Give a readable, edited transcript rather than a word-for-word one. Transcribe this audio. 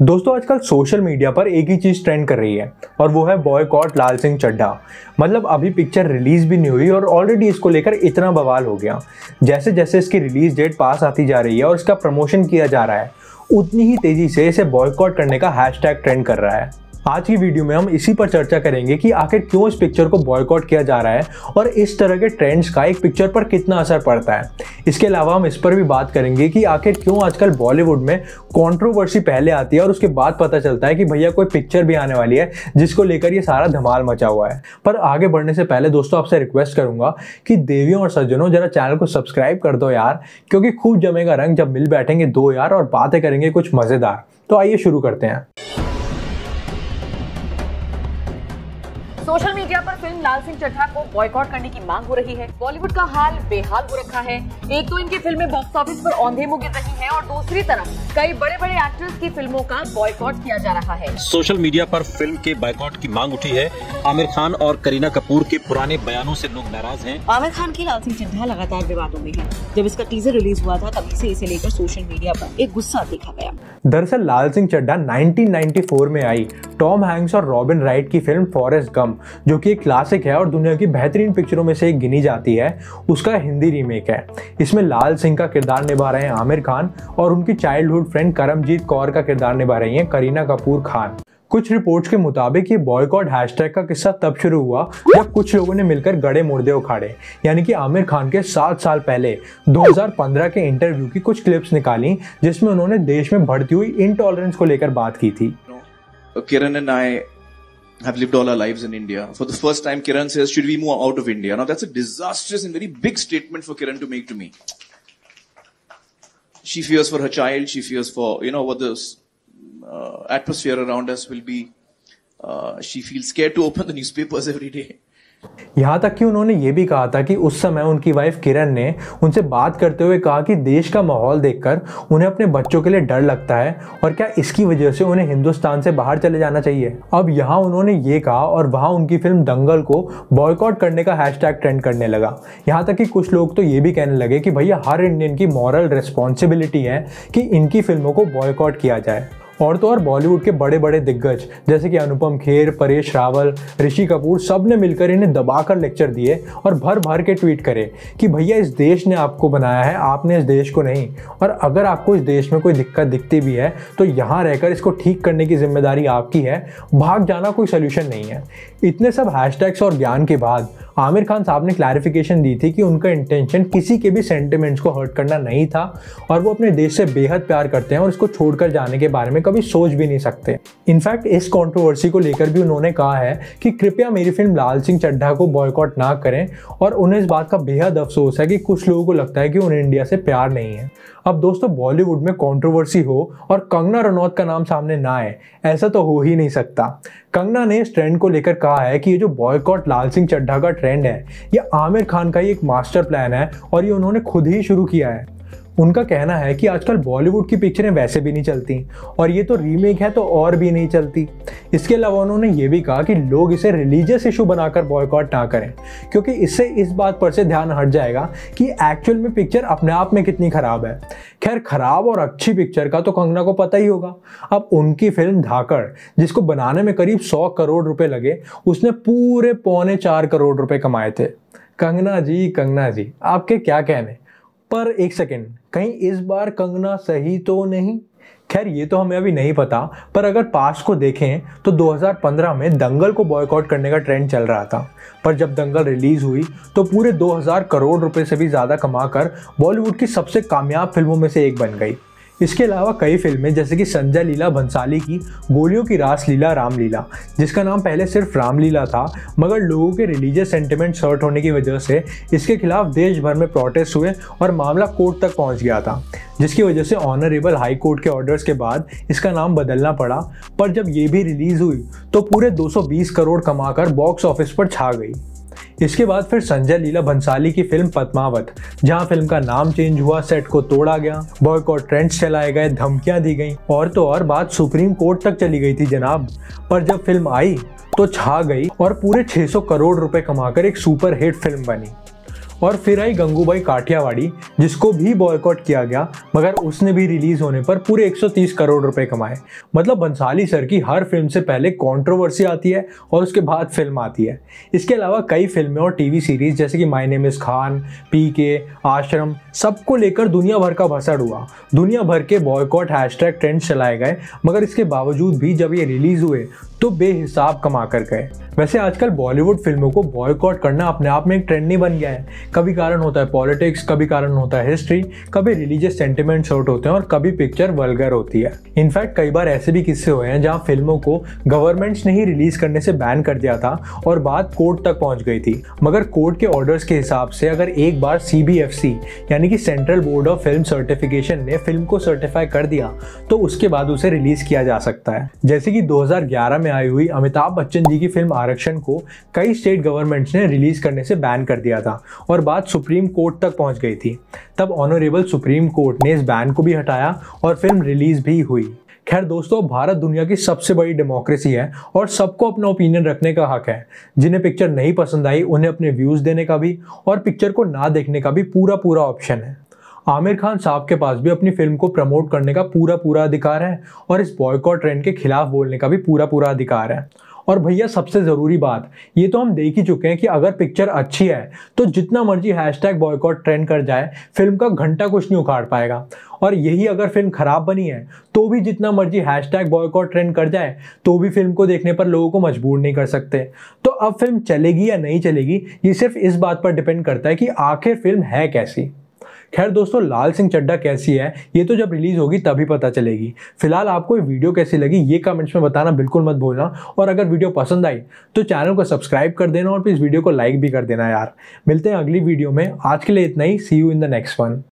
दोस्तों आजकल social media पर एक ही चीज ट्रेंड कर रही है और वो है बॉयकॉट लाल सिंह चड्ढा। मतलब अभी पिक्चर रिलीज भी नहीं हुई और ऑलरेडी इसको लेकर इतना बवाल हो गया। जैसे जैसे इसकी रिलीज डेट पास आती जा रही है और इसका प्रमोशन किया जा रहा है, उतनी ही तेजी से इसे बॉयकॉट करने का हैशटैग ट्रेंड कर रहा है। आज की वीडियो में हम इसी पर चर्चा करेंगे कि आखिर क्यों इस पिक्चर को बॉयकॉट किया जा रहा है और इस तरह के ट्रेंड्स का एक पिक्चर पर कितना असर पड़ता है। इसके अलावा हम इस पर भी बात करेंगे कि आखिर क्यों आजकल बॉलीवुड में कंट्रोवर्सी पहले आती है और उसके बाद पता चलता है कि भैया कोई पिक्चर भी आने वाली है जिसको लेकर ये सारा धमाल मचा हुआ है। पर आगे बढ़ने से पहले दोस्तों आपसे रिक्वेस्ट करूंगा कि देवियों और सज्जनों जरा चैनल को सब्सक्राइब कर दो यार, क्योंकि खूब जमेगा रंग जब मिल बैठेंगे दो यार और बातें करेंगे कुछ मजेदार। तो आइए शुरू करते हैं। सोशल मीडिया पर फिल्म लाल सिंह चड्ढा को बॉयकॉट करने की मांग हो रही है। बॉलीवुड का हाल बेहाल हो रखा है। एक तो इनकी फिल्में बॉक्स ऑफिस पर औंधे मुँह गिर रही हैं और दूसरी तरफ कई बड़े बड़े एक्टर्स की फिल्मों का बॉयकॉट किया जा रहा है। सोशल मीडिया पर फिल्म के बॉयकॉट की मांग उठी है। आमिर खान और करीना कपूर के पुराने बयानों से लोग नाराज हैं। आमिर खान की लाल सिंह चड्ढा लगातार विवादों में है। जब इसका टीजर रिलीज हुआ था तभी से इसे लेकर सोशल मीडिया पर एक गुस्सा देखा गया। दरअसल लाल सिंह चड्ढा 1994 में आई टॉम हैंक्स और रॉबिन राइट की फिल्म फॉरेस्ट गंप, जो कि एक क्लासिक है और दुनिया की बेहतरीन पिक्चरों में से एक गिनी जाती है, उसका हिंदी रीमेक है। इसमें लाल सिंह का किरदार निभा रहे हैं आमिर खान और उनकी चाइल्डहुड फ्रेंड करमजीत कौर का किरदार निभा रही हैं करीना कपूर खान। कुछ रिपोर्ट्स के मुताबिक ये बॉयकॉट हैशटैग का किस्सा तब शुरू हुआ जब कुछ लोगों ने मिलकर गड़े मुर्दे उखाड़े, यानी कि आमिर खान के 7 साल पहले 2015 के इंटरव्यू की कुछ क्लिप्स निकाली जिसमें उन्होंने देश में बढ़ती हुई इंटॉलरेंस को लेकर बात की थी। Kiran and I have lived all our lives in India. For the first time, Kiran says, should we move out of India? Now that's a disastrous and very big statement for Kiran to make to me. She fears for her child. She fears for, what the atmosphere around us will be. She feels scared to open the newspapers every day. यहाँ तक कि उन्होंने ये भी कहा था कि उस समय उनकी वाइफ किरण ने उनसे बात करते हुए कहा कि देश का माहौल देखकर उन्हें अपने बच्चों के लिए डर लगता है और क्या इसकी वजह से उन्हें हिंदुस्तान से बाहर चले जाना चाहिए। अब यहाँ उन्होंने ये कहा और वहाँ उनकी फिल्म दंगल को बॉयकॉट करने का हैशटैग ट्रेंड करने लगा। यहाँ तक कि कुछ लोग तो ये भी कहने लगे कि भैया हर इंडियन की मॉरल रिस्पॉन्सिबिलिटी है कि इनकी फिल्मों को बॉयकॉट किया जाए। और तो और बॉलीवुड के बड़े बड़े दिग्गज जैसे कि अनुपम खेर, परेश रावल, ऋषि कपूर सब ने मिलकर इन्हें दबाकर लेक्चर दिए और भर भर के ट्वीट करे कि भैया इस देश ने आपको बनाया है, आपने इस देश को नहीं। और अगर आपको इस देश में कोई दिक्कत दिखती भी है तो यहाँ रहकर इसको ठीक करने की जिम्मेदारी आपकी है, भाग जाना कोई सोल्यूशन नहीं है। इतने सब हैशटैग्स और ज्ञान के बाद आमिर खान साहब ने क्लैरिफिकेशन दी थी कि उनका इंटेंशन किसी के भी सेंटिमेंट्स को हर्ट करना नहीं था और वो अपने देश से बेहद प्यार करते हैं और इसको छोड़कर जाने के बारे में कभी सोच भी नहीं सकते। इनफैक्ट इस कंट्रोवर्सी को लेकर भी उन्होंने कहा है कि कृपया मेरी फिल्म लाल सिंह चड्ढा को बॉयकॉट ना करें और उन्हें इस बात का बेहद अफसोस है कि कुछ लोगों को लगता है कि उन्हें इंडिया से प्यार नहीं है। अब दोस्तों बॉलीवुड में कंट्रोवर्सी हो और कंगना रनौत का नाम सामने ना आए, ऐसा तो हो ही नहीं सकता। कंगना ने इस ट्रेंड को लेकर कहा है कि ये जो बॉयकॉट लाल सिंह चड्ढा का ट्रेंड है ये आमिर खान का ही एक मास्टर प्लान है और ये उन्होंने खुद ही शुरू किया है। उनका कहना है कि आजकल बॉलीवुड की पिक्चरें वैसे भी नहीं चलती और ये तो रीमेक है तो और भी नहीं चलती। इसके अलावा उन्होंने ये भी कहा कि लोग इसे रिलीजियस इशू बनाकर बॉयकॉट ना करें, क्योंकि इससे इस बात पर से ध्यान हट जाएगा कि एक्चुअल में पिक्चर अपने आप में कितनी खराब है। खैर खराब और अच्छी पिक्चर का तो कंगना को पता ही होगा। अब उनकी फिल्म धाकड़, जिसको बनाने में करीब 100 करोड़ रुपए लगे, उसने पूरे 3.25 करोड़ रुपए कमाए थे। कंगना जी आपके क्या कहने। पर एक सेकेंड, कहीं इस बार कंगना सही तो नहीं? खैर ये तो हमें अभी नहीं पता, पर अगर पास्ट को देखें तो 2015 में दंगल को बॉयकॉट करने का ट्रेंड चल रहा था, पर जब दंगल रिलीज हुई तो पूरे 2000 करोड़ रुपए से भी ज़्यादा कमाकर बॉलीवुड की सबसे कामयाब फिल्मों में से एक बन गई। इसके अलावा कई फिल्में जैसे कि संजय लीला भंसाली की गोलियों की रासलीला रामलीला, जिसका नाम पहले सिर्फ रामलीला था मगर लोगों के रिलीजियस सेंटिमेंट्स हर्ट होने की वजह से इसके खिलाफ देश भर में प्रोटेस्ट हुए और मामला कोर्ट तक पहुंच गया था, जिसकी वजह से ऑनरेबल हाई कोर्ट के ऑर्डर्स के बाद इसका नाम बदलना पड़ा। पर जब ये भी रिलीज हुई तो पूरे 220 करोड़ कमाकर बॉक्स ऑफिस पर छा गई। इसके बाद फिर संजय लीला भंसाली की फिल्म पद्मावत, जहां फिल्म का नाम चेंज हुआ, सेट को तोड़ा गया, बॉयकॉट ट्रेंड्स चलाए गए, धमकियां दी गई और तो और बात सुप्रीम कोर्ट तक चली गई थी जनाब। पर जब फिल्म आई तो छा गई और पूरे 600 करोड़ रुपए कमाकर एक सुपर हिट फिल्म बनी। और फिर आई गंगूबाई काठियावाड़ी, जिसको भी बॉयकॉट किया गया, मगर उसने भी रिलीज होने पर पूरे 130 करोड़ रुपए कमाए। मतलब बंसाली सर की हर फिल्म से पहले कंट्रोवर्सी आती है और उसके बाद फिल्म आती है। इसके अलावा कई फिल्में और टीवी सीरीज जैसे कि माय नेम इज खान, पीके, आश्रम, सबको लेकर दुनिया भर का भसड़ हुआ। दुनिया भर के बॉयकॉट हैशटैग ट्रेंड चलाए गए, मगर इसके बावजूद भी जब ये रिलीज हुए तो बेहिसाब कमा कर गए। वैसे आजकल बॉलीवुड फिल्मों को बॉयकॉट करना अपने आप में एक ट्रेंड नहीं बन गया है। कभी कारण होता है पॉलिटिक्स, कभी कारण होता है हिस्ट्री, कभी रिलीजियस सेंटिमेंट्स हर्ट होते हैं और कभी पिक्चर वल्गर होती है। इनफैक्ट कई बार ऐसे भी किस्से हुए हैं जहां फिल्मों को गवर्नमेंट्स ने ही रिलीज करने से बैन कर दिया था और बात कोर्ट तक पहुंच गई थी। मगर कोर्ट के ऑर्डर्स के हिसाब से अगर एक बार CBFC यानी कि central board of film certification ने फिल्म को सर्टिफाई कर दिया तो उसके बाद उसे रिलीज किया जा सकता है। जैसे कि 2011 में आई हुई अमिताभ बच्चन जी की फिल्म आरक्षण को कई स्टेट गवर्नमेंट्स ने रिलीज करने से बैन कर दिया था और बात सुप्रीम कोर्ट तक पहुंच गई थी। तब ऑनरेबल सुप्रीम कोर्ट ने इस बैन को भी हटाया और फिल्म रिलीज भी हुई। खैर दोस्तों, भारत दुनिया की सबसे बड़ी डेमोक्रेसी है और सबको अपना ओपिनियन रखने का हक है। जिन्हें पिक्चर नहीं पसंद आई उन्हें अपने व्यूज देने का भी और पिक्चर को ना देखने का भी पूरा ऑप्शन है। आमिर खान साहब के पास भी अपनी फिल्म को प्रमोट करने का पूरा अधिकार है और इस बॉयकॉट ट्रेंड के खिलाफ बोलने का भी पूरा अधिकार है। और भैया सबसे ज़रूरी बात, ये तो हम देख ही चुके हैं कि अगर पिक्चर अच्छी है तो जितना मर्जी हैशटैग बॉयकॉट ट्रेंड कर जाए, फिल्म का घंटा कुछ नहीं उखाड़ पाएगा। और यही अगर फिल्म खराब बनी है तो भी जितना मर्जी हैशटैग बॉयकॉट ट्रेंड कर जाए तो भी फिल्म को देखने पर लोगों को मजबूर नहीं कर सकते। तो अब फिल्म चलेगी या नहीं चलेगी, ये सिर्फ इस बात पर डिपेंड करता है कि आखिर फिल्म है कैसी। खैर दोस्तों, लाल सिंह चड्ढा कैसी है ये तो जब रिलीज होगी तभी पता चलेगी। फिलहाल आपको ये वीडियो कैसी लगी ये कमेंट्स में बताना बिल्कुल मत भूलना, और अगर वीडियो पसंद आई तो चैनल को सब्सक्राइब कर देना और प्लीज वीडियो को लाइक भी कर देना यार। मिलते हैं अगली वीडियो में, आज के लिए इतना ही। See you in the next one.